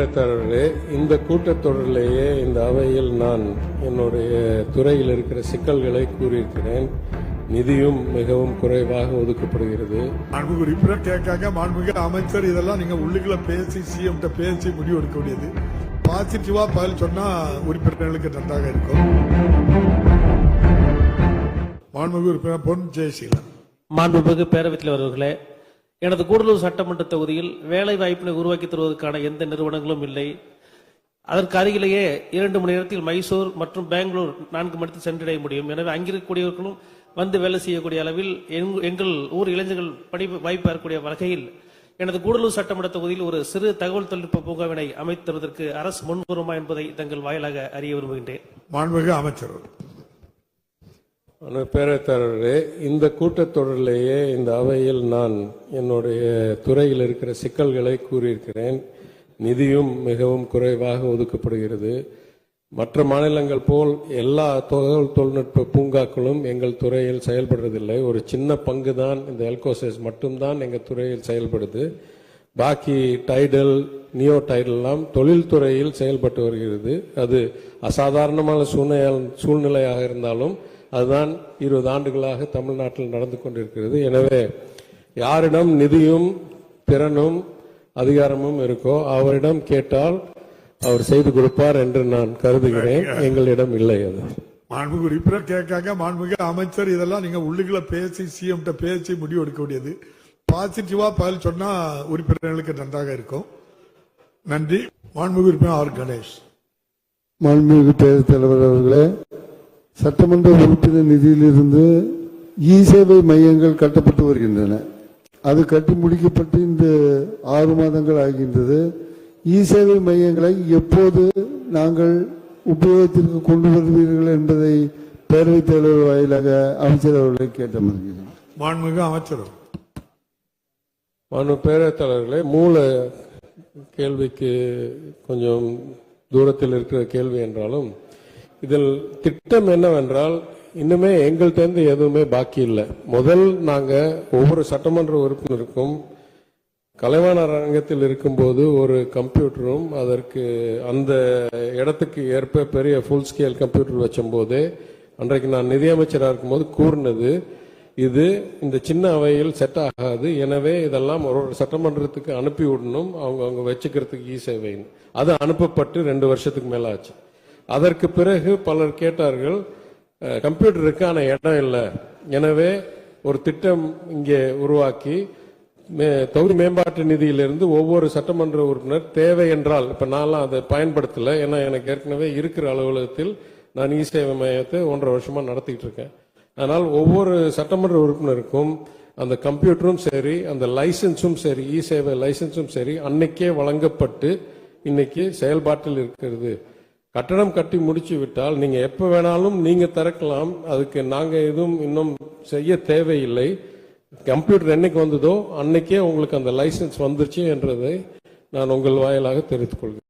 தலைவர்களே, இந்த கூட்டத்தொடரிலேயே இந்த அவையில் நான் என்னுடைய துறையில் இருக்கிற சிக்கல்களை கூறியிருக்கிறேன். நிதியும் மிகவும் குறைவாக ஒதுக்கப்படுகிறது. மாண்புமிகு உறுப்பினர் கேட்காங்க. மாண்புமிகு அமைச்சர் இதெல்லாம் நீங்க உள்ளுக்குள்ள பேசி சிஎம் பேசி முடிவு எடுக்க வேண்டியது. பாசிட்டிவா பதில் சொன்னா உறுப்பினர்களுக்கு நன்றாக இருக்கும். மாண்புமிகு உறுப்பினர் பொன் ஜெயசீலன். மாண்புமிகு பேரவைத் தலைவர்களே, எனது கூடலூர் சட்டமன்ற தொகுதியில் வேலை வாய்ப்பினை உருவாக்கி தருவதற்கான எந்த நிறுவனங்களும் இல்லை. அதற்கு அருகிலேயே 2 மணி நேரத்தில் மைசூர் மற்றும் பெங்களூர் 4 மணி நேரத்தில் சென்றடைய முடியும். எனவே அங்கிருக்கக்கூடியவர்களும் வந்து வேலை செய்யக்கூடிய அளவில் எங்கள் ஊர் இளைஞர்கள் பணி வாய்ப்பு பெறக்கூடிய வகையில் எனது கூடலூர் சட்டமன்ற தொகுதியில் ஒரு சிறு தகவல் தொழில்நுட்ப பூங்காவினை அமைத்து தருவதற்கு அரசு முன்வருமா என்பதை தங்கள் வாயிலாக அறிய விரும்புகின்றேன். மாண்புமிகு அமைச்சர். பேரவைத் தலைவர்களே, இந்த கூட்டத்தொடரிலேயே இந்த அவையில் நான் என்னுடைய துறையில் இருக்கிற சிக்கல்களை கூறியிருக்கிறேன். நிதியும் மிகவும் குறைவாக ஒதுக்கப்படுகிறது. மற்ற மாநிலங்கள் போல் எல்லா தகவல் தொழில்நுட்ப பூங்காக்களும் எங்கள் துறையில் செயல்படுறதில்லை. ஒரு சின்ன பங்கு தான் இந்த எல்கோசஸ் மட்டும்தான் எங்கள் துறையில் செயல்படுது. பாக்கி டைடல், நியோ டைடல்லாம் தொழில்துறையில் செயல்பட்டு வருகிறது. அது அசாதாரணமான சூழ்நிலையாக இருந்தாலும் அதுதான் 20 ஆண்டுகளாக தமிழ்நாட்டில் நடந்து கொண்டிருக்கிறது. எனவே யாரிடம் நிதியும் திறனும் அதிகாரமும் இருக்கோ அவரிடம் கேட்டால் அவர் செய்து கொடுப்பார் என்று நான் கருதுகிறேன். எங்களிடம் இல்லை. அது மாண்புமிகு உறுப்பினர் கேட்காங்க. மாண்புமிகு அமைச்சர் இதெல்லாம் நீங்க உள்ளுக்குள்ள பேசி சிஎம் பேசி முடிவு எடுக்க வேண்டியது. பாசிட்டிவா பதில் சொன்னா உறுப்பினர்களுக்கு நன்றாக இருக்கும். நன்றி. மாண்புமிகு உறுப்பினர் ஆர் கணேஷ். மாண்புமிகு பேரவைத் தலைவர் அவர்களே, சட்டமன்ற உறுப்பினர் நிதியிலிருந்து சேவை மையங்கள் கட்டப்பட்டு வருகின்றன. அது கட்டி முடிக்கப்பட்டு இந்த 6 மாதங்கள் ஆகின்றது. சேவை மையங்களை எப்போது நாங்கள் உபயோகத்திற்கு கொண்டு வருவீர்கள் என்பதை பேரவைத் தலைவர் வாயிலாக அமைச்சர் அவர்களை கேட்ட மறுக்கிறேன். மாண்புமிகு அமைச்சர். பேரவைத் தலைவர்களே, மூல கேள்விக்கு கொஞ்சம் தூரத்தில் இருக்கிற கேள்வி என்றாலும் இதில் திட்டம் என்னவென்றால் இன்னுமே எங்கள்கிட்ட எதுவுமே பாக்கி இல்லை. முதல் நாங்க ஒவ்வொரு சட்டமன்ற உறுப்பினருக்கும் கலைவாணர் அரங்கத்தில் இருக்கும்போது ஒரு கம்ப்யூட்டரும் அதற்கு அந்த இடத்துக்கு ஏற்ப பெரிய ஃபுல் ஸ்கேல் கம்ப்யூட்டர் வச்சும்போது அன்றைக்கு நான் நிதியமைச்சராக இருக்கும்போது கூறினது, இது இந்த சின்ன அவையில் செட் ஆகாது. எனவே இதெல்லாம் ஒரு சட்டமன்றத்துக்கு அனுப்பி விடணும், அவங்க வச்சுக்கிறதுக்கு சேவைன்னு. அது அனுப்பப்பட்டு 2 வருஷத்துக்கு மேல ஆச்சு. அதற்கு பிறகு பலர் கேட்டார்கள், கம்ப்யூட்டருக்கு ஆன இடம் இல்லை, எனவே ஒரு திட்டம் இங்கே உருவாக்கி தொகுதி மேம்பாட்டு நிதியிலிருந்து ஒவ்வொரு சட்டமன்ற உறுப்பினர் தேவை என்றால், இப்ப நான்லாம் அதை பயன்படுத்தல, ஏன்னா எனக்கு ஏற்கனவே இருக்கிற அலுவலகத்தில் நான் சேவை மையத்தை 1.5 வருஷமா நடத்திட்டு இருக்கேன். அதனால் ஒவ்வொரு சட்டமன்ற உறுப்பினருக்கும் அந்த கம்ப்யூட்டரும் சரி, அந்த லைசன்ஸும் சரி, சேவை லைசன்ஸும் சரி அன்னைக்கே வழங்கப்பட்டு இன்னைக்கு செயல்பாட்டில் இருக்கிறது. கட்டணம் கட்டி முடிச்சு விட்டால் நீங்க எப்ப வேணாலும் நீங்க திறக்கலாம். அதுக்கு நாங்க எதுவும் இன்னும் செய்ய தேவையில்லை. கம்ப்யூட்டர் என்னைக்கு வந்ததோ அன்னைக்கே உங்களுக்கு அந்த லைசன்ஸ் வந்துருச்சு என்றதை நான் உங்கள் வாயிலாக தெரிவித்துக் கொள்கிறேன்.